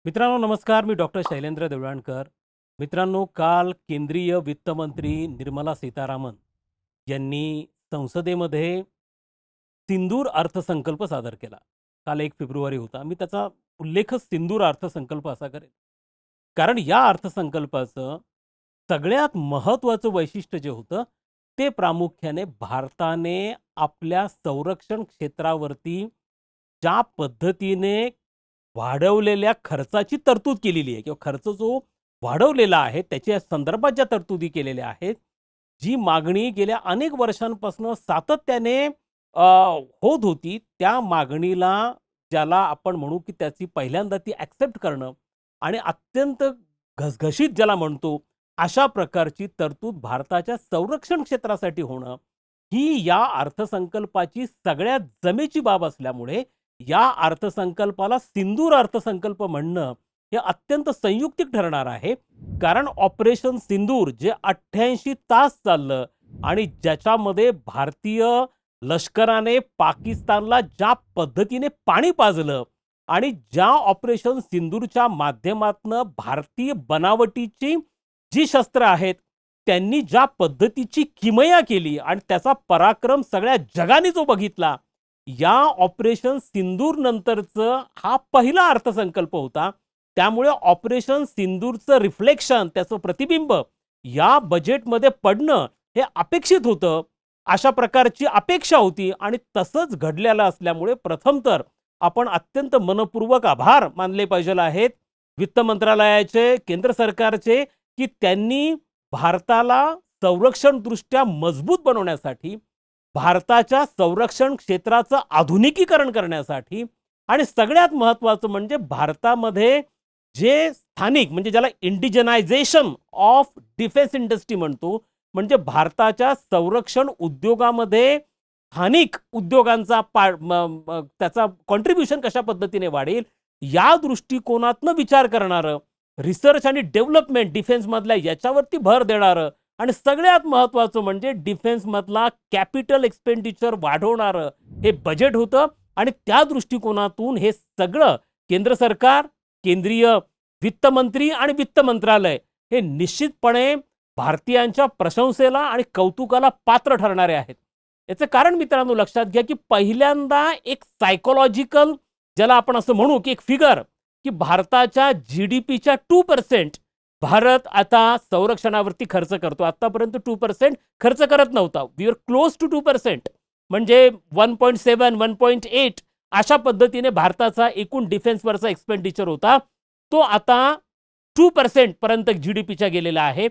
मित्रांनो नमस्कार. मी डॉक्टर शैलेंद्र देवळाणकर. मित्रांनो, काल केंद्रीय वित्तमंत्री निर्मला सीतारामन यांनी संसदेमध्ये सिंदूर अर्थसंकल्प सादर केला. काल 1 फेब्रुवारी होता. मी त्याचा उल्लेखच सिंदूर अर्थसंकल्प असा करेन. कारण या अर्थसंकल्पाचं सगळ्यात महत्त्वाचं वैशिष्ट्य जे होतं, ते प्रामुख्याने भारताने आपल्या संरक्षण क्षेत्रावरती ज्या पद्धतीने वाढवलेल्या खर्चाची तरतूद केलेली आहे किंवा खर्च जो वाढवलेला आहे त्याच्या संदर्भात ज्या तरतुदी केलेल्या आहेत, जी मागणी गेल्या अनेक वर्षांपासून सातत्याने होत होती, त्या मागणीला ज्याला आपण म्हणू की त्याची पहिल्यांदा ती ॲक्सेप्ट करणं आणि अत्यंत घसघशीत ज्याला म्हणतो, अशा प्रकारची तरतूद भारताच्या संरक्षण क्षेत्रासाठी होणं, ही या अर्थसंकल्पाची सगळ्यात जमेची बाब असल्यामुळे या अर्थसंकल्पाला सिंदूर अर्थसंकल्प म्हणणं हे अत्यंत संयुक्तिक ठरणार आहे. कारण ऑपरेशन सिंदूर जे 88 तास चाललं आणि ज्याच्यामध्ये भारतीय लष्कराने पाकिस्तानला ज्या पद्धतीने पाणी पाजलं आणि ज्या ऑपरेशन सिंदूरच्या माध्यमातनं भारतीय बनावटीची जी शस्त्र आहेत, त्यांनी ज्या पद्धतीची किमया केली आणि त्याचा पराक्रम सगळ्या जगाने जो बघितला, या ऑपरेशन सिंदूर नंतरचं हा पहिला अर्थसंकल्प होता. त्यामुळे ऑपरेशन सिंदूरचं रिफ्लेक्शन, त्याचं प्रतिबिंब या बजेटमध्ये पडणं हे अपेक्षित होतं. अशा प्रकारची अपेक्षा होती आणि तसंच घडलेलं असल्यामुळे प्रथम तर आपण अत्यंत मनपूर्वक आभार मानले पाहिजे आहेत वित्त मंत्रालयाचे, केंद्र सरकारचे, की त्यांनी भारताला संरक्षणदृष्ट्या मजबूत बनवण्यासाठी, भारताच्या संरक्षण क्षेत्राचं आधुनिकीकरण करण्यासाठी आणि सगळ्यात महत्त्वाचं म्हणजे भारतामध्ये जे स्थानिक म्हणजे ज्याला इंडिजनायझेशन ऑफ डिफेन्स इंडस्ट्री म्हणतो, म्हणजे भारताच्या संरक्षण उद्योगामध्ये स्थानिक उद्योगांचा त्याचा कॉन्ट्रिब्युशन कशा पद्धतीने वाढेल, या दृष्टिकोनातनं विचार करणारं, रिसर्च आणि डेव्हलपमेंट डिफेन्समधल्या याच्यावरती भर देणारं आणि सगळ्यात महत्त्वाचं म्हणजे डिफेन्समधला कॅपिटल एक्सपेंडिचर वाढवणारं हे बजेट होतं. आणि त्या दृष्टिकोनातून हे सगळं केंद्र सरकार, केंद्रीय वित्तमंत्री आणि वित्त मंत्रालय हे निश्चितपणे भारतीयांच्या प्रशंसेला आणि कौतुकाला पात्र ठरणारे आहेत. याचं कारण मित्रांनो लक्षात घ्या, की पहिल्यांदा एक सायकोलॉजिकल ज्याला आपण असं म्हणू की एक फिगर, की भारताच्या GDPच्या 2% भारत आता संरक्षणावरती खर्च करतो. आतापर्यंत 2% खर्च करत नव्हता. We are close to 2%. म्हणजे 1.7, 1.8 अशा पद्धतीने भारताचा एकूण डिफेन्सवरचा एक्सपेंडिचर होता. तो आता 2% पर्यंत GDPच्या गेलेला आहे.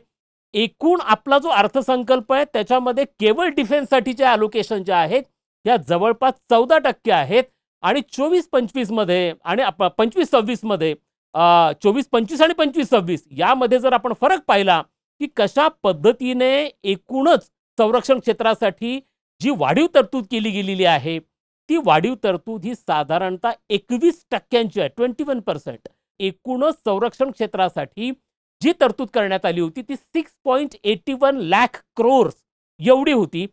एकूण आपला जो अर्थसंकल्प आहे त्याच्यामध्ये केवळ डिफेन्ससाठीचे अलोकेशन जे आहेत, या जवळपास 14% आहेत. आणि 24-25 मध्ये आणि 25-26 मध्ये 24-25 आणि 25-26 यामध्ये जर आपण फरक पाहिला, की कशा पद्धतीने एकूणच संरक्षण क्षेत्रासाठी जी वाढीव तरतूद केली गेलेली आहे, ती वाढीव तरतूद ही साधारणतः 21% आहे. 21% एकूणच संरक्षण क्षेत्रासाठी जी तरतूद करण्यात आली होती ती 6.81 लाख करोड एवढी होती,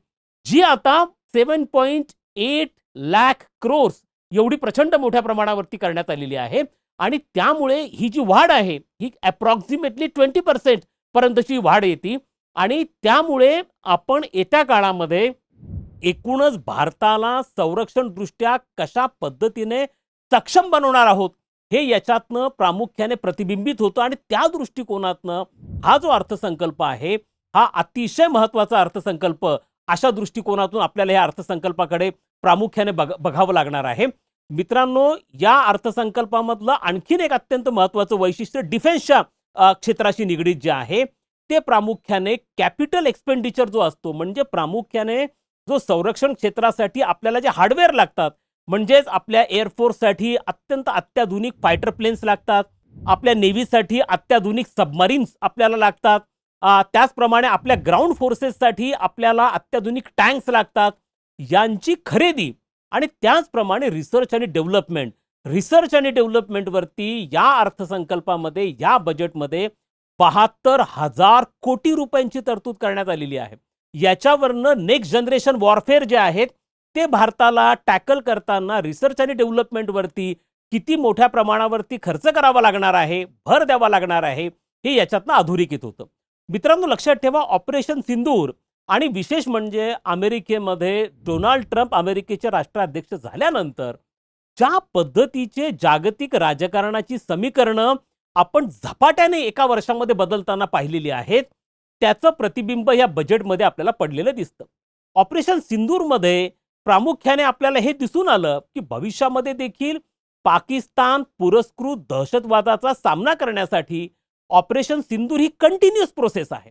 जी आता 7.8 लाख करोड एवढी प्रचंड मोठ्या प्रमाणावरती करण्यात आलेली आहे. आणि त्यामुळे ही जी वाढ आहे ही अप्रॉक्सिमेटली 20% पर्यंतची वाढ येते. आणि त्यामुळे आपण येत्या काळामध्ये एकूणच भारताला संरक्षणदृष्ट्या कशा पद्धतीने सक्षम बनवणार आहोत हे याच्यातनं प्रामुख्याने प्रतिबिंबित होतं. आणि त्या दृष्टिकोनातनं हा जो अर्थसंकल्प आहे हा अतिशय महत्त्वाचा अर्थसंकल्प अशा दृष्टिकोनातून आपल्याला या अर्थसंकल्पाकडे प्रामुख्याने बघावं लागणार आहे. मित्रांनो, या अर्थसंकल्पामधलं आणखीन एक अत्यंत महत्त्वाचं वैशिष्ट्य डिफेन्सच्या क्षेत्राशी निगडीत जे आहे, ते प्रामुख्याने कॅपिटल एक्सपेंडिचर जो असतो, म्हणजे प्रामुख्याने जो संरक्षण क्षेत्रासाठी आपल्याला जे हार्डवेअर लागतात, म्हणजेच आपल्या एअरफोर्ससाठी अत्यंत अत्याधुनिक फायटर प्लेन्स लागतात, आपल्या नेव्हीसाठी अत्याधुनिक सबमरीन्स आपल्याला लागतात, त्याचप्रमाणे आपल्या ग्राउंड फोर्सेससाठी आपल्याला अत्याधुनिक टँक्स लागतात, यांची खरेदी आणि त्याचप्रमाणे रिसर्च आणि डेव्हलपमेंटवरती या अर्थसंकल्पामध्ये, या बजेटमध्ये 72,000 कोटी रुपयांची तरतूद करण्यात आलेली आहे. याच्यावरनं नेक्स्ट जनरेशन वॉरफेअर जे आहेत ते भारताला टॅकल करताना रिसर्च आणि डेव्हलपमेंटवरती किती मोठ्या प्रमाणावरती खर्च करावा लागणार आहे, भर द्यावा लागणार आहे, हे याच्यातनं अधोरेखित होतं. मित्रांनो, लक्षात ठेवा, ऑपरेशन सिंदूर आणि विशेष म्हणजे अमेरिकेमध्ये डोनाल्ड ट्रम्प अमेरिकेचे राष्ट्राध्यक्ष झाल्यानंतर ज्या पद्धतीचे जागतिक राजकारणाची समीकरणं आपण झपाट्याने एका वर्षामध्ये बदलताना पाहिलेली आहेत, त्याचं प्रतिबिंब या बजेटमध्ये आपल्याला पडलेलं दिसतं. ऑपरेशन सिंदूरमध्ये प्रामुख्याने आपल्याला हे दिसून आलं की भविष्यामध्ये देखील पाकिस्तान पुरस्कृत दहशतवादाचा सामना करण्यासाठी ऑपरेशन सिंदूर ही कंटिन्युअस प्रोसेस आहे.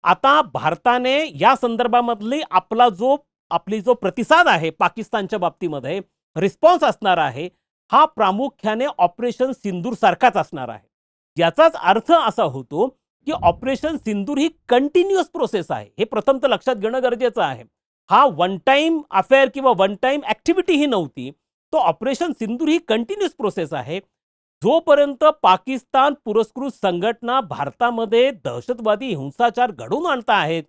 आता भारताने या संदर्भामधली आपली जो प्रतिसाद आहे पाकिस्तानच्या बाबतीमध्ये रिस्पॉन्स असणार आहे, हा प्रामुख्याने ऑपरेशन सिंदूर सारखाच असणार आहे. याचाच अर्थ असा होतो की ऑपरेशन सिंदूर ही कंटिन्युअस प्रोसेस आहे. हे प्रथम तर लक्षात घेणं गरजेचं आहे. हा वन टाइम अफेअर किंवा वन टाइम ऍक्टिव्हिटी ही नव्हती. तो ऑपरेशन सिंदूर ही कंटिन्युअस प्रोसेस आहे. जोपर्यंत पाकिस्तान पुरस्कृत संघटना भारतामध्ये दहशतवादी हिंसाचार घडवून आणता आहेत,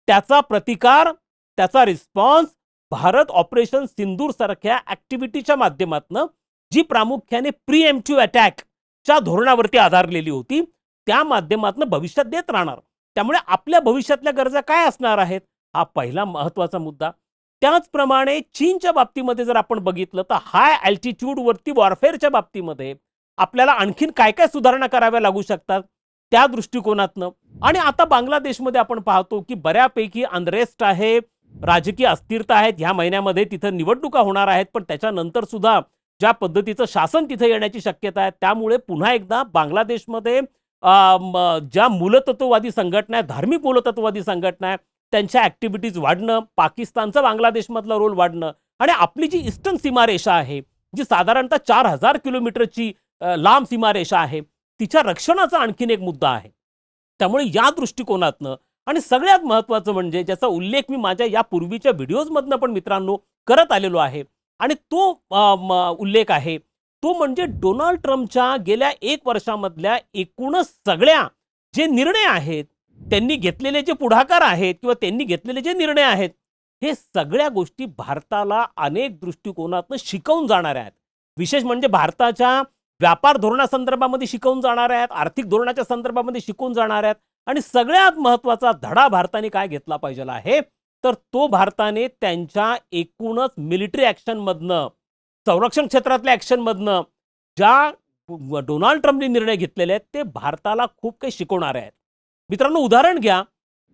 त्याचा प्रतिकार, त्याचा रिस्पॉन्स भारत ऑपरेशन सिंदूर सारख्या ऍक्टिव्हिटीच्या माध्यमातून, जी प्रामुख्याने प्रीएम्प्टिव्ह अटॅकच्या धोरणावरती आधारलेली होती, त्या माध्यमातून भविष्यात देत राहणार. त्यामुळे आपल्या भविष्यातल्या गरजा काय असणार आहेत, हा पहिला महत्त्वाचा मुद्दा. त्याचप्रमाणे चीनच्या बाबतीमध्ये जर आपण बघितलं तर हाय अल्टिट्यूड वरती वॉरफेअरच्या बाबतीमध्ये आपल्याला आणखीन काय काय सुधारणा कराव्या लागू शकतात त्या दृष्टिकोनातनं. आणि आता बांगलादेशमध्ये आपण पाहतो की बऱ्यापैकी अनरेस्ट आहे, राजकीय अस्थिरता आहेत. ह्या महिन्यामध्ये तिथं निवडणुका होणार आहेत, पण त्याच्यानंतर सुद्धा ज्या पद्धतीचं शासन तिथे येण्याची शक्यता आहे, त्यामुळे पुन्हा एकदा बांगलादेशमध्ये ज्या मूलतत्ववादी संघटना आहेत, धार्मिक मूलतत्ववादी संघटना आहेत, त्यांच्या ऍक्टिव्हिटीज वाढणं, पाकिस्तानचा बांगलादेशमधला रोल वाढणं आणि आपली जी ईस्टर्न सीमारेषा आहे, जी साधारणतः 4000 किलोमीटरची लांब सीमारेषा आहे, तिच्या रक्षणाचा आणखीन एक मुद्दा आहे. त्यामुळे या दृष्टिकोनातनं आणि सगळ्यात महत्त्वाचं म्हणजे ज्याचा उल्लेख मी माझ्या या पूर्वीच्या व्हिडिओजमधनं पण मित्रांनो करत आलेलो आहे, आणि तो उल्लेख आहे तो म्हणजे डोनाल्ड ट्रम्पच्या गेल्या 1 वर्षामधल्या एकूणच सगळ्या जे निर्णय आहेत, त्यांनी घेतलेले जे पुढाकार आहेत किंवा त्यांनी घेतलेले जे निर्णय आहेत, हे सगळ्या गोष्टी भारताला अनेक दृष्टिकोनातून शिकवून जाणाऱ्या आहेत. विशेष म्हणजे भारताच्या व्यापार धोरणासंदर्भामध्ये शिकवून जाणाऱ्या आहेत, आर्थिक धोरणाच्या संदर्भामध्ये शिकवून जाणाऱ्या आहेत. आणि सगळ्यात महत्त्वाचा धडा भारताने काय घेतला पाहिजे आहे, तर तो भारताने त्यांच्या एकूणच मिलिटरी ॲक्शनमधनं, संरक्षण क्षेत्रातल्या ॲक्शनमधनं ज्या डोनाल्ड ट्रम्पने निर्णय घेतलेले आहेत, ते भारताला खूप काही शिकवणारे आहेत. मित्रांनो, उदाहरण घ्या,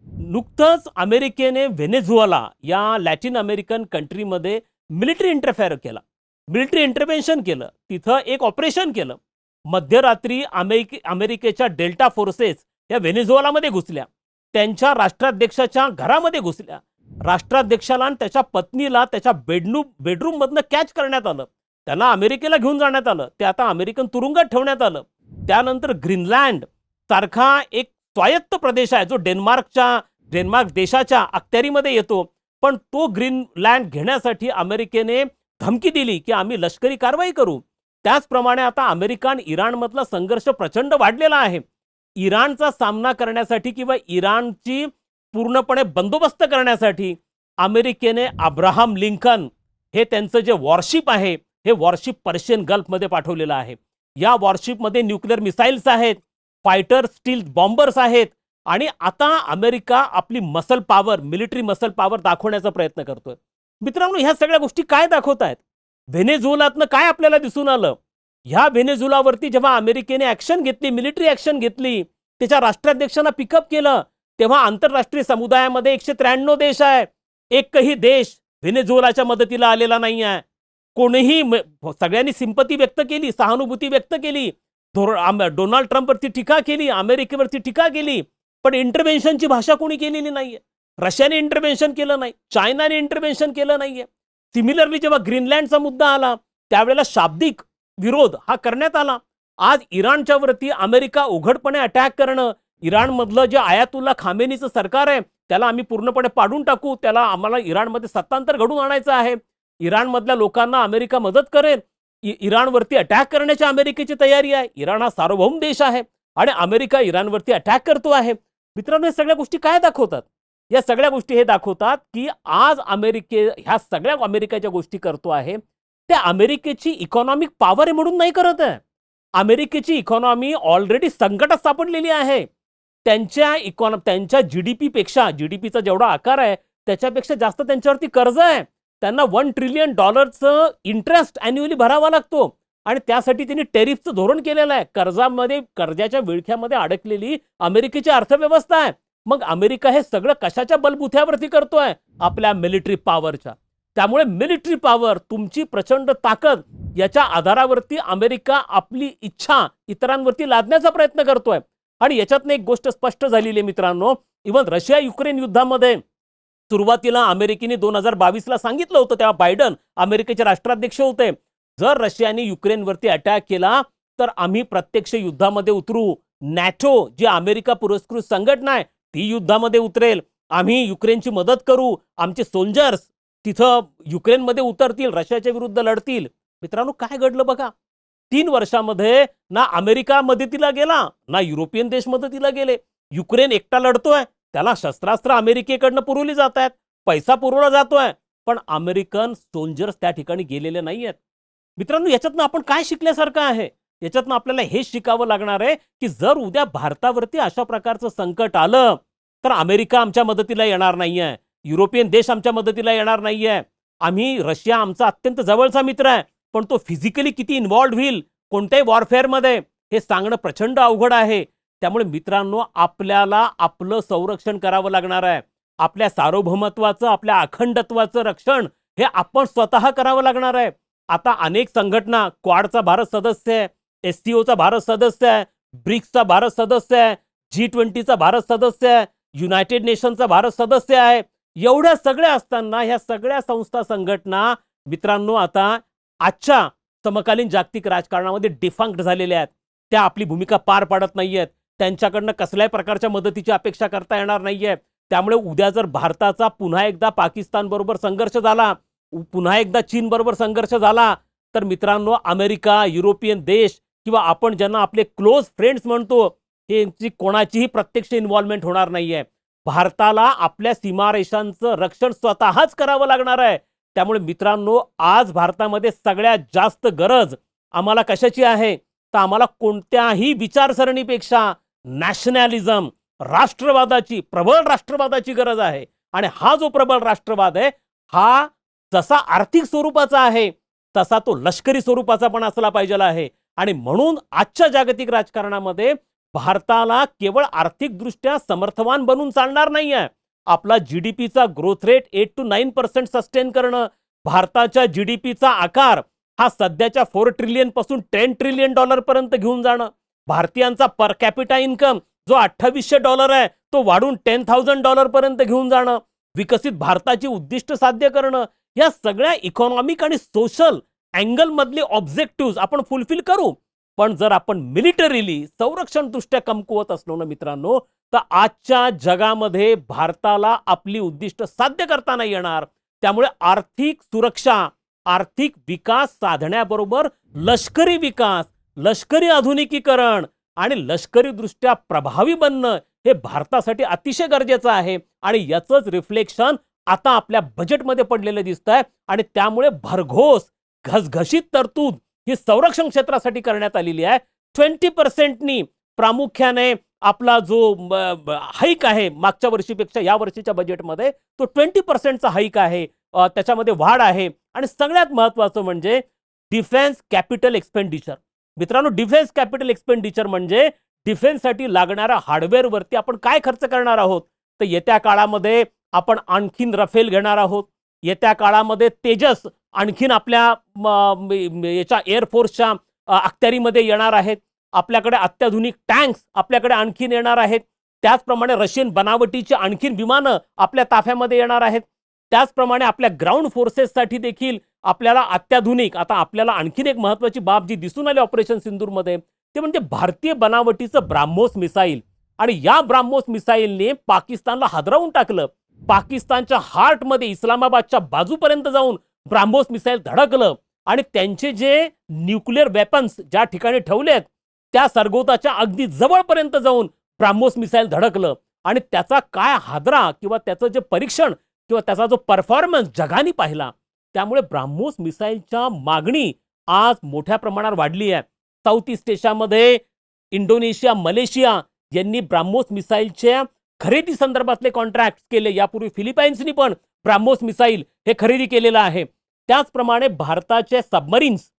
नुकतंच अमेरिकेने व्हेनेझुएला या लॅटिन अमेरिकन कंट्रीमध्ये मिलिटरी इंटरफेअर केला, मिलिटरी इंटरव्हेन्शन केलं, तिथं एक ऑपरेशन केलं. मध्यरात्री अमेरिकेच्या डेल्टा फोर्सेस या व्हेनेझुएलामध्ये घुसल्या, त्यांच्या राष्ट्राध्यक्षाच्या घरामध्ये घुसल्या, राष्ट्राध्यक्षाला आणि त्याच्या पत्नीला त्याच्या बेडरूममधनं कॅच करण्यात आलं, त्यांना अमेरिकेला घेऊन जाण्यात आलं, ते आता अमेरिकन तुरुंगात ठेवण्यात आलं. त्यानंतर ग्रीनलँड सारखा एक स्वायत्त प्रदेश आहे जो डेन्मार्क देशाच्या अखत्यारीमध्ये येतो, पण तो ग्रीनलँड घेण्यासाठी अमेरिकेने धमकी दिली की आम्ही लष्करी कारवाई करू. त्याचप्रमाणे आता अमेरिका आणि इराणमधला संघर्ष प्रचंड वाढलेला आहे. इराणचा सामना करण्यासाठी किंवा इराणची पूर्णपणे बंदोबस्त करण्यासाठी अमेरिकेने अब्राहम लिंकन हे त्यांचं जे वॉरशिप आहे, हे वॉरशिप पर्शियन गल्फमध्ये पाठवलेलं आहे. या वॉरशिपमध्ये न्यूक्लिअर मिसाईल्स आहेत, फायटर स्टील बॉम्बर्स आहेत, आणि आता अमेरिका आपली muscle power, military muscle power दाखवण्याचा प्रयत्न करतोय. मित्रांनो, ह्या सगळ्या गोष्टी काय दाखवत आहेत? व्हेनेझुएलातनं काय आपल्याला दिसून आलं? ह्या व्हेनेझुएलावरती जेव्हा अमेरिकेने ॲक्शन घेतली, मिलिटरी ॲक्शन घेतली, त्याच्या राष्ट्राध्यक्षांना पिकअप केलं, तेव्हा आंतरराष्ट्रीय समुदायामध्ये 193 देश आहे, एकही देश व्हेनेझुएलाच्या मदतीला आलेला नाही आहे. कोणीही सगळ्यांनी सिंपती व्यक्त केली, सहानुभूती व्यक्त केली, डोनाल्ड ट्रम्पवरती टीका केली, अमेरिकेवरती टीका केली, पण इंटरव्हेन्शनची भाषा कोणी केलेली नाहीये. रशियाने इंटरव्हेन्शन केलं नाही, चायनाने इंटरव्हेन्शन केलं नाहीये. सिमिलरली जेव्हा ग्रीनलँडचा मुद्दा आला, त्यावेळेला शाब्दिक विरोध हा करण्यात आला. आज इराणच्या वरती अमेरिका उघडपणे अटॅक करणं, इराणमधलं जे आयातुल्ला खामेनीचं सरकार आहे त्याला आम्ही पूर्णपणे पाडून टाकू, त्याला आम्हाला इराणमध्ये सत्तांतर घडवून आणायचं आहे, इराणमधल्या लोकांना अमेरिका मदत करेल, इराणवरती अटॅक करण्याची अमेरिकेची तयारी आहे. इराण हा सार्वभौम देश आहे आणि अमेरिका इराणवरती अटॅक करतो आहे. मित्रांनो, या सगळ्या गोष्टी काय दाखवतात? या सगळ्या गोष्टी हे दाखवतात की आज ह्या सगळ्या अमेरिकेच्या गोष्टी करतो आहे ते अमेरिकेची इकॉनॉमिक पॉवर आहे म्हणून नाही करत आहे. अमेरिकेची इकॉनॉमी ऑलरेडी संकटात सापडलेली आहे. त्यांच्या जीडीपी पेक्षा, जीडीपीचा जेवढा आकार आहे त्याच्यापेक्षा जास्त त्यांच्यावरती कर्ज आहे. त्यांना $1 ट्रिलियन इंटरेस्ट अॅन्युअली भरावा लागतो आणि त्यासाठी त्यांनी टेरिफचं धोरण केलेलं आहे. कर्जाच्या विळख्यामध्ये अडकलेली अमेरिकेची अर्थव्यवस्था आहे. मग अमेरिका हे सगळं कशाच्या बलबुथ्यावरती करतोय? आपल्या मिलिटरी पॉवरच्या. त्यामुळे मिलिटरी पॉवर, तुमची प्रचंड ताकद, याच्या आधारावरती अमेरिका आपली इच्छा इतरांवरती लादण्याचा प्रयत्न करतोय. आणि याच्यातनं एक गोष्ट स्पष्ट झालेली आहे मित्रांनो, इव्हन रशिया युक्रेन युद्धामध्ये सुरुवातीला अमेरिकेने 2022ला सांगितलं होतं, तेव्हा बायडन अमेरिकेचे राष्ट्राध्यक्ष होते, जर रशियाने युक्रेनवरती अटॅक केला तर आम्ही प्रत्यक्ष युद्धामध्ये उतरू. नॅटो जी अमेरिका पुरस्कृत संघटना आहे ती युद्धामध्ये उतरेल. आम्ही युक्रेनची मदत करू. आमचे सोल्जर्स तिथं युक्रेनमध्ये उतरतील, रशियाच्या विरुद्ध लढतील. मित्रांनो, काय घडलं बघा. 3 वर्षामध्ये ना अमेरिका मदतीला गेला, ना युरोपियन देश मदतीला गेले. युक्रेन एकटा लढतोय, त्याला शस्त्रास्त्र अमेरिकेकडनं पुरवली जात आहेत, पैसा पुरवला जातोय, पण अमेरिकन सोल्जर्स त्या ठिकाणी गेलेले नाहीयेत. मित्रांनो, याच्यातनं आपण काय शिकल्यासारखं आहे? याच्यातनं आपल्याला हे शिकावं लागणार आहे की जर उद्या भारतावरती अशा प्रकारचं संकट आलं तर अमेरिका आमच्या मदतीला येणार नाहीये, युरोपियन देश आमच्या मदतीला येणार नाहीये. रशिया आमचा अत्यंत जवळचा मित्र आहे, पण तो फिजिकली किती इन्व्हॉल्व्ड होईल कोणत्याही वॉरफेअरमध्ये हे सांगणं प्रचंड अवघड आहे. त्यामुळे मित्रांनो, आपल्याला आपलं संरक्षण करावं लागणार आहे. आपल्या सार्वभौमत्वाचं, आपल्या अखंडत्वाचं रक्षण हे आपण स्वतः करावं लागणार आहे. आता अनेक संघटना, क्वाडचा भारत सदस्य आहे, एससीओचा भारत सदस्य आहे, ब्रिक्सचा भारत सदस्य आहे, G20चा भारत सदस्य आहे, युनायटेड नेशनचा भारत सदस्य आहे. एवढ्या सगळ्या असताना ह्या सगळ्या संस्था, संघटना मित्रांनो आता आजच्या समकालीन जागतिक राजकारणामध्ये डिफंक्ट झालेल्या आहेत. त्या आपली भूमिका पार पाडत नाहीयेत. त्यांच्याकडनं कसल्याही प्रकारच्या मदतीची अपेक्षा करता येणार नाहीये. त्यामुळे उद्या जर भारताचा पुन्हा एकदा पाकिस्तान बरोबर संघर्ष झाला, पुन्हा एकदा चीन बरोबर संघर्ष झाला, तर मित्रांनो, अमेरिका, युरोपियन देश किंवा आपण ज्यांना आपले क्लोज फ्रेंड्स म्हणतो, यांची कोणाचीही प्रत्यक्ष इन्व्हॉल्वमेंट होणार नाहीये. भारताला आपल्या सीमारेषांचं रक्षण स्वतःच करावं लागणार आहे. त्यामुळे मित्रांनो, आज भारतामध्ये सगळ्यात जास्त गरज आम्हाला कशाची आहे? तर आम्हाला कोणत्याही विचारसरणीपेक्षा नॅशनॅलिझम, राष्ट्रवादाची, प्रबळ राष्ट्रवादाची गरज आहे. आणि हा जो प्रबळ राष्ट्रवाद आहे, हा जसा आर्थिक स्वरूपाचा आहे तसा तो लष्करी स्वरूपाचा पण असला पाहिजे आहे. आणि म्हणून आजच्या जागतिक राजकारणामध्ये भारताला केवळ आर्थिकदृष्ट्या समर्थवान बनून चालणार नाहीये. आपला जीडीपीचा ग्रोथ रेट 8 to 9% सस्टेन करणं, भारताच्या जीडीपीचा आकार हा सध्याच्या $4 ट्रिलियन पासून $10 ट्रिलियन पर्यंत घेऊन जाणं, भारतीयांचा पर कॅपिटा इन्कम जो $2800 आहे तो वाढून $10,000 पर्यंत घेऊन जाणं, विकसित भारताची उद्दिष्ट साध्य करणं, या सगळ्या इकॉनॉमिक आणि सोशल अँगल मधले ऑब्जेक्टिव्ह आपण फुलफिल करू. पण जर आपण मिलिटरीली, संरक्षण दृष्ट्या कमकुवत असलो ना मित्रांनो, तर आजच्या जगामध्ये भारताला आपली उद्दिष्ट साध्य करता नाही येणार. त्यामुळे आर्थिक सुरक्षा, आर्थिक विकास साधण्याबरोबर लष्करी विकास, लष्करी आधुनिकीकरण आणि लष्करी दृष्ट्या प्रभावी बनणं हे भारतासाठी अतिशय गरजेचं आहे. आणि याचंच रिफ्लेक्शन आता आपल्या बजेटमध्ये पडलेलं दिसतंय. आणि त्यामुळे भरघोस घसघशीत तरतूद ही संरक्षण क्षेत्रासाठी करण्यात आलेली आहे. 20% प्रामुख्याने आपला जो हाईक आहे मागच्या वर्षीपेक्षा या वर्षीच्या बजेटमध्ये, तो 20% हाईक आहे, त्याच्यामध्ये वाढ आहे. आणि सगळ्यात महत्त्वाचं म्हणजे डिफेन्स कॅपिटल एक्सपेंडिचर. मित्रांनो, डिफेन्स कॅपिटल एक्सपेंडिचर म्हणजे डिफेन्ससाठी लागणाऱ्या हार्डवेअरवरती आपण काय खर्च करणार आहोत. तर येत्या काळामध्ये आपण आणखीन रफेल घेणार आहोत. येत्या काळामध्ये तेजस आणखीन आपल्या याच्या एअरफोर्सच्या अखत्यारीमध्ये येणार आहेत. आपल्याकडे अत्याधुनिक टँक्स आपल्याकडे आणखीन येणार आहेत. त्याचप्रमाणे रशियन बनावटीची आणखीन विमानं आपल्या ताफ्यामध्ये येणार आहेत. त्याचप्रमाणे आपल्या ग्राउंड फोर्सेससाठी देखील आपल्याला अत्याधुनिक, आता आपल्याला आणखीन एक महत्त्वाची बाब जी दिसून आली ऑपरेशन सिंदूरमध्ये, ते म्हणजे भारतीय बनावटीचं ब्राह्मोस मिसाईल. आणि या ब्राह्मोस मिसाईलने पाकिस्तानला हादरवून टाकलं. पाकिस्तानच्या हार्टमध्ये, इस्लामाबादच्या बाजूपर्यंत जाऊन ब्राह्मोस मिसाईल धडकलं. आणि त्यांचे जे न्यूक्लिअर वेपन्स ज्या ठिकाणी ठेवलेत त्या सरगोताच्या अगदी जवळपर्यंत जाऊन ब्राह्मोस मिसाईल धडकलं. आणि त्याचा काय हादरा किंवा त्याचं जे परीक्षण किंवा त्याचा जो परफॉर्मन्स जगाने पाहिला. त्यामुळे ब्राह्मोस मिसाईलच्या मागणी आज मोठ्या प्रमाणावर वाढली आहे. साऊथ ईस्ट एशियामध्ये इंडोनेशिया, मलेशिया यांनी ब्राह्मोस मिसाईलच्या खरेदी संदर्भातले कॉन्ट्रॅक्ट केले. यापूर्वी फिलिपाईन्सनी पण ब्राह्मोस मिसाईल हे खरेदी केलेलं आहे. त्याचप्रमाणे भारताचे सबमरीन्स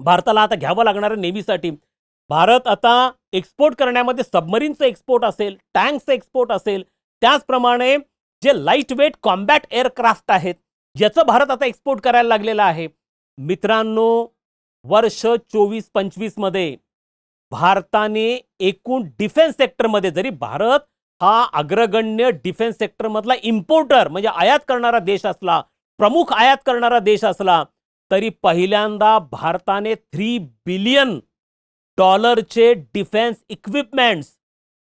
भारताला आता घ्यावं लागणार नेव्हीसाठी. भारत आता एक्सपोर्ट करण्यामध्ये सबमरीनचं एक्सपोर्ट असेल, टँक्सचं एक्सपोर्ट असेल, त्याचप्रमाणे जे लाईट वेट कॉम्बॅट एअरक्राफ्ट आहेत याचं भारत आता एक्सपोर्ट करायला लागलेला आहे. मित्रांनो, वर्ष 24-25 मध्ये भारताने एकूण डिफेन्स सेक्टरमध्ये, जरी भारत हा अग्रगण्य डिफेन्स सेक्टरमधला इम्पोर्टर म्हणजे आयात करणारा देश असला, प्रमुख आयात करणारा देश असला, तरी पहिल्यांदा भारताने $3 बिलियन डिफेन्स इक्विपमेंट्स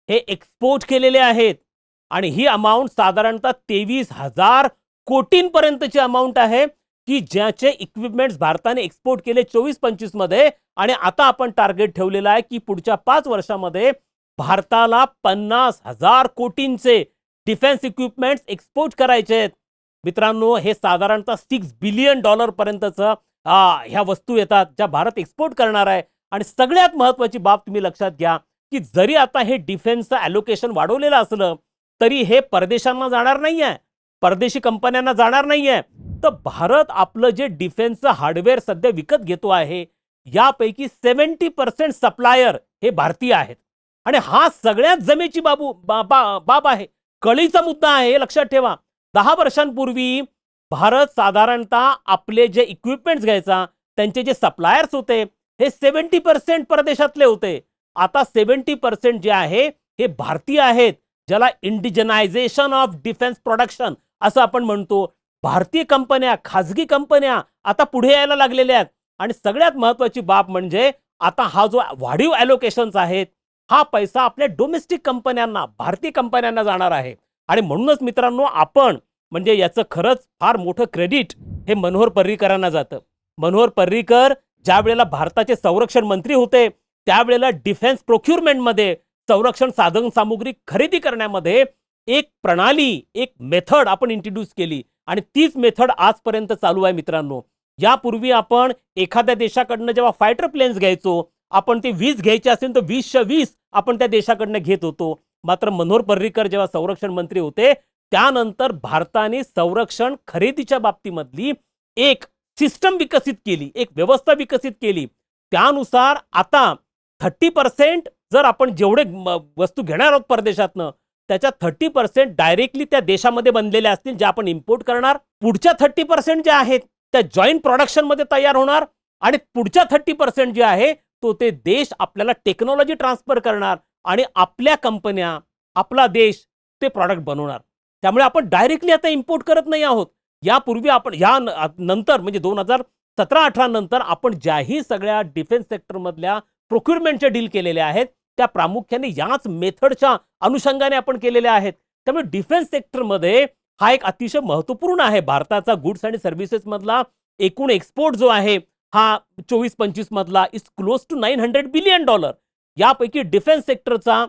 हे एक्सपोर्ट केलेले आहेत. आणि ही अमाऊंट साधारणतः 23,000 कोटींपर्यंतची अमाऊंट आहे की ज्याचे इक्विपमेंट्स भारताने एक्सपोर्ट केले 24-25 मध्ये. आणि आता आपण टार्गेट ठेवलेला आहे की पुढच्या 5 वर्षामध्ये भारताला 50,000 कोटींचे डिफेन्स इक्विपमेंट्स एक्सपोर्ट करायचे आहेत. मित्रांनो, हे साधारणतः $6 बिलियन पर्यंतचं ह्या वस्तू येतात ज्या भारत एक्सपोर्ट करणार आहे. आणि सगळ्यात महत्त्वाची बाब तुम्ही लक्षात घ्या की जरी आता हे डिफेन्सचं ॲलोकेशन वाढवलेलं असलं तरी हे परदेशांना जाणार नाहीये, परदेशी कंपन्यांना जाणार नाहीये. तर भारत आपलं जे डिफेन्सचं हार्डवेअर सध्या विकत घेतो आहे यापैकी 70% सप्लायर हे भारतीय आहेत. आणि हा सगळ्यात जमेची बाब आहे, कळीचा मुद्दा आहे, हे लक्षात ठेवा. 10 वर्षांपूर्वी भारत साधारणतः आपले जे इक्विपमेंट्स घ्यायचा त्यांचे जे सप्लायर्स होते हे 70% परदेशातले होते. आता 70% जे आहे हे भारतीय आहेत, ज्याला इंडिजनायझेशन ऑफ डिफेन्स प्रोडक्शन असं आपण म्हणतो. भारतीय कंपन्या, खाजगी कंपन्या आता पुढे यायला लागलेल्या आहेत. आणि सगळ्यात महत्त्वाची बाब म्हणजे आता हा जो वाढीव ॲलोकेशन्स आहेत हा पैसा आपल्या डोमेस्टिक कंपन्यांना, भारतीय कंपन्यांना जाणार आहे. आणि म्हणूनच मित्रांनो, आपण म्हणजे याचं खरंच फार मोठं क्रेडिट हे मनोहर पर्रीकरांना जातं. मनोहर पर्रीकर ज्या वेळेला भारताचे संरक्षण मंत्री होते त्यावेळेला डिफेन्स प्रोक्युरमेंटमध्ये, संरक्षण साधन सामुग्री खरेदी करण्यामध्ये एक प्रणाली, एक मेथड आपण इंट्रोड्यूस केली आणि तीच मेथड आजपर्यंत चालू आहे. मित्रांनो, यापूर्वी आपण एखाद्या देशाकडनं जेव्हा फायटर प्लेन्स घ्यायचो, आपण ते 20 घ्यायचे असेल तर 20च्या 20 आपण त्या देशाकडनं घेत होतो. मात्र मनोहर पर्रीकर जेव्हा संरक्षण मंत्री होते त्यानंतर भारताने संरक्षण खरेदीच्या बाबतीमधली एक सिस्टम विकसित केली, एक व्यवस्था विकसित केली. त्यानुसार आता 30% जर आपण जेवढे वस्तू घेणार आहोत परदेशातनं त्याच्या 30% डायरेक्टली त्या देशामध्ये बनलेल्या असतील ज्या आपण इम्पोर्ट करणार. पुढच्या 30% जे आहेत त्या जॉईंट प्रोडक्शनमध्ये तयार होणार. आणि पुढच्या 30% जे आहे तो ते देश आपल्याला टेक्नॉलॉजी ट्रान्सफर करणार आणि आपल्या कंपन्या, आपला देश ते प्रॉडक्ट बनवणार. त्यामुळे आपण डायरेक्टली आता इम्पोर्ट करत नाही आहोत. यापूर्वी आपण या नंतर म्हणजे 2017-18 नंतर आपण ज्याही सगळ्या डिफेन्स सेक्टरमधल्या प्रोक्युरमेंटचे डील केलेले आहेत त्या प्रामुख्याने याच मेथडच्या अनुषंगाने आपण केलेल्या आहेत. त्यामुळे डिफेन्स सेक्टरमध्ये हा एक अतिशय महत्त्वपूर्ण आहे. भारताचा गुड्स आणि सर्व्हिसेस मधला एकूण एक्सपोर्ट जो आहे हा 24-25 मधला इज क्लोज टू $900 बिलियन. यापैकी डिफेन्स सेक्टरचा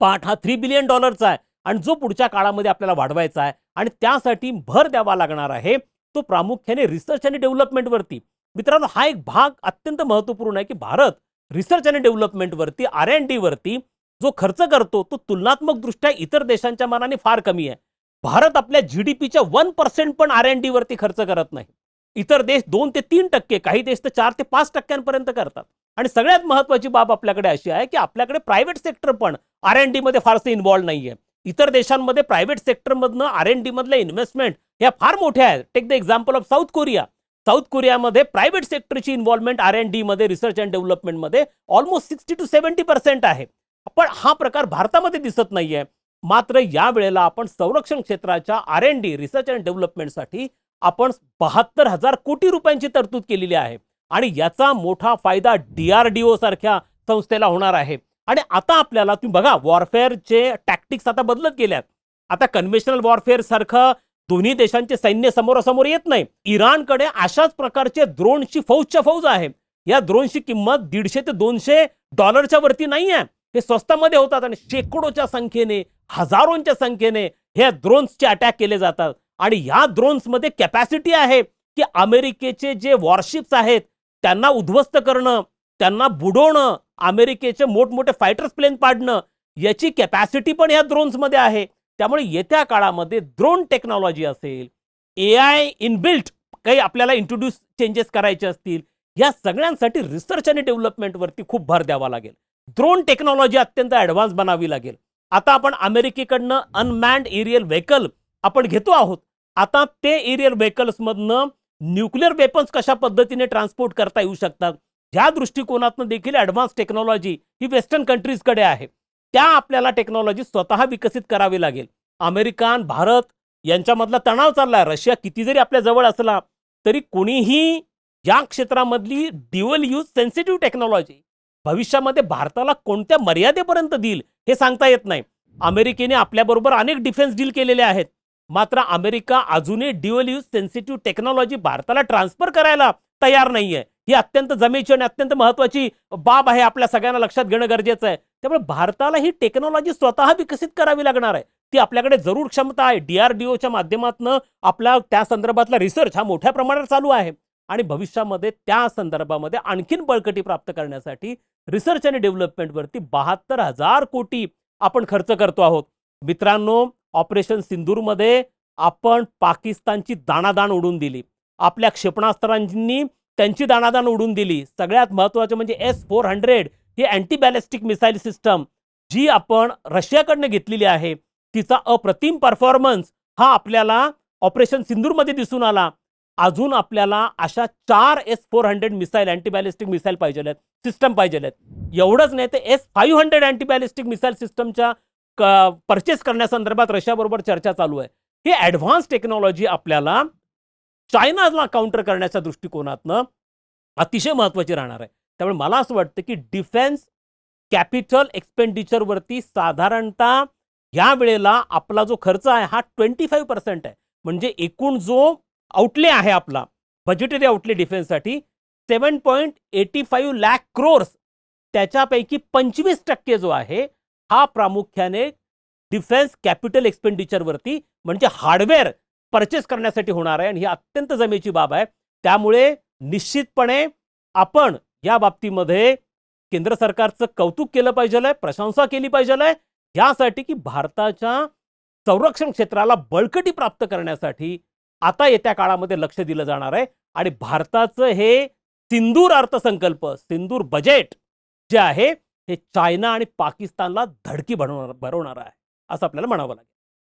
पार्ट हा $3 बिलियन आहे आणि जो पुढच्या काळामध्ये आपल्याला वाढवायचा आहे. आणि त्यासाठी भर द्यावा लागणार आहे तो प्रामुख्याने रिसर्च आणि डेव्हलपमेंटवरती. मित्रांनो, हा एक भाग अत्यंत महत्त्वपूर्ण आहे की भारत रिसर्च आणि डेव्हलपमेंटवरती, R&D वरती जो खर्च करतो तो तुलनात्मक दृष्ट्या इतर देशांच्या मानाने फार कमी आहे. भारत आपल्या GDPच्या 1% पण R&D वरती खर्च करत नाही. इतर देश 2 ते 3%, काही देश तर 4 ते 5% करतात. आणि सगळ्यात महत्त्वाची बाब आपल्याकडे अशी आहे की आपल्याकडे प्रायव्हेट सेक्टर पण R&D मध्ये फारसे इन्व्हॉल्व नाहीये. इतर देशांमध्ये प्रायव्हेट सेक्टरमधनं R&D मधल्या इन्व्हेस्टमेंट ह्या फार मोठ्या आहेत. Take the example of South Korea. South कोरियामध्ये प्रायव्हेट सेक्टरची इन्व्हॉल्वमेंट R&D मध्ये, रिसर्च अँड डेव्हलपमेंटमध्ये ऑलमोस्ट 60 to 70% आहे. पण हा प्रकार भारतामध्ये दिसत नाहीये. मात्र या वेळेला आपण संरक्षण क्षेत्राच्या R&D, रिसर्च अँड डेव्हलपमेंटसाठी आपण 72,000 कोटी रुपयांची तरतूद केलेली आहे. आणि याचा मोठा फायदा DRDO सारख्या संस्थेला होणार आहे. आणि आता आपल्याला तुम्ही बघा, वॉरफेअरचे टॅक्टिक्स आता बदलत गेल्यात. आता कन्व्हेन्शनल वॉरफेअर सारखं दोन्ही देशांचे सैन्य समोरासमोर येत नाही. इराणकडे अशाच प्रकारचे ड्रोनची फौज आहे. या ड्रोनची किंमत $150 ते $200 वरती नाही आहे. हे स्वस्तामध्ये होतात आणि शेकडोच्या संख्येने, हजारोंच्या संख्येने हे ड्रोन्सचे अटॅक केले जातात. आणि या ड्रोन्समध्ये कॅपॅसिटी आहे की अमेरिकेचे जे वॉरशिप्स आहेत त्यांना उद्ध्वस्त करणं, त्यांना बुडवणं, अमेरिकेचे मोठमोठे फायटर्स प्लेन पाडणं, याची कॅपॅसिटी पण या ड्रोन्समध्ये आहे. त्यामुळे येत्या काळामध्ये ड्रोन टेक्नॉलॉजी असेल, एआय इनबिल्ट काही आपल्याला इंट्रोड्यूस चेंजेस करायचे असतील, या सगळ्यांसाठी रिसर्च आणि डेव्हलपमेंटवरती खूप भर द्यावा लागेल. ड्रोन टेक्नॉलॉजी अत्यंत ॲडव्हान्स बनावी लागेल. आता आपण अमेरिकेकडनं अनमॅन्ड एरियल व्हेकल आपण घेतो आहोत. आता ते एरियल व्हेकल्समधनं न्यूक्लिअर वेपन्स कशा पद्धतीने ट्रान्सपोर्ट करता येऊ शकतात, ह्या दृष्टिकोनातून देखील ॲडव्हान्स टेक्नॉलॉजी ही वेस्टर्न कंट्रीजकडे आहे. त्या आपल्याला टेक्नॉलॉजी स्वतः विकसित करावी लागेल. अमेरिका आणि भारत यांच्यामधला तणाव चाललाय. रशिया किती जरी आपल्या जवळ असला तरी कोणीही या क्षेत्रामधली ड्युअल यूज सेन्सिटिव्ह टेक्नॉलॉजी भविष्यामध्ये भारताला कोणत्या मर्यादेपर्यंत देईल हे सांगता येत नाही. अमेरिकेने आपल्याबरोबर अनेक डिफेन्स डील केलेले आहेत, मात्र अमेरिका अजूनही ड्युअल यूज सेन्सिटिव्ह टेक्नॉलॉजी भारताला ट्रान्सफर करायला तयार नाहीये. ही अत्यंत जमेची आणि अत्यंत महत्वाची बाब आहे, आपल्या सगळ्यांना लक्षात घेणं गरजेचं आहे. त्यामुळे भारताला ही टेक्नॉलॉजी स्वतः विकसित करावी लागणार आहे. ती आपल्याकडे जरूर क्षमता आहे. DRDOच्या माध्यमातून आपला त्या संदर्भातला रिसर्च हा मोठ्या प्रमाणावर चालू आहे आणि भविष्यामध्ये त्या संदर्भामध्ये आणखीन बळकटी प्राप्त करण्यासाठी रिसर्च आणि डेव्हलपमेंटवरती 72,000 कोटी आपण खर्च करतो आहोत. मित्रांनो, ऑपरेशन सिंदूरमध्ये आपण पाकिस्तानची दाणादाण उडून दिली. आपल्या क्षेपणास्त्रांनी त्यांची दाणादाण उडून दिली. सगळ्यात महत्त्वाचं म्हणजे S-400 ही अँटी बॅलिस्टिक मिसाईल सिस्टम जी आपण रशियाकडनं घेतलेली आहे, तिचा अप्रतिम परफॉर्मन्स हा आपल्याला ऑपरेशन सिंदूरमध्ये दिसून आला. अजून आपल्याला अशा 4 S-400 missile anti ballistic missile पाहिजे आहेत, सिस्टम पाहिजे आहेत. एवढंच नाही तर S-500 अँटी बॅलिस्टिक मिसाईल सिस्टमच्या परचेस करण्यासंदर्भात रशियाबरोबर चर्चा चालू आहे. ही ॲडव्हान्स टेक्नॉलॉजी आपल्याला चायनाला काउंटर करण्याच्या दृष्टिकोनातनं अतिशय महत्त्वाची राहणार आहे. त्यामुळे मला असं वाटतं की डिफेन्स कॅपिटल एक्सपेंडिचरवरती साधारणतः या वेळेला आपला जो खर्च आहे हा 25% आहे. म्हणजे एकूण जो आउटले आहे आपला बजेटरी आउटले डिफेन्ससाठी 7.85 लाख क्रोर्स, त्याच्यापैकी 25% जो आहे हा प्रामुख्याने डिफेन्स कॅपिटल एक्सपेंडिचरवरती म्हणजे हार्डवेअर परचेस करण्यासाठी होणार आहे आणि ही अत्यंत जमेची बाब आहे. त्यामुळे निश्चितपणे आपण या बाबतीमध्ये केंद्र सरकारचं कौतुक केलं पाहिजे, प्रशंसा केली पाहिजे, यासाठी की भारताच्या संरक्षण क्षेत्राला बळकटी प्राप्त करण्यासाठी आता येत्या काळामध्ये लक्ष दिलं जाणार आहे आणि भारताचं हे सिंदूर अर्थसंकल्प, सिंदूर बजेट जे आहे हे चायना आणि पाकिस्तानला धडकी भरवणार आहे असं आपल्याला म्हणावं लागेल.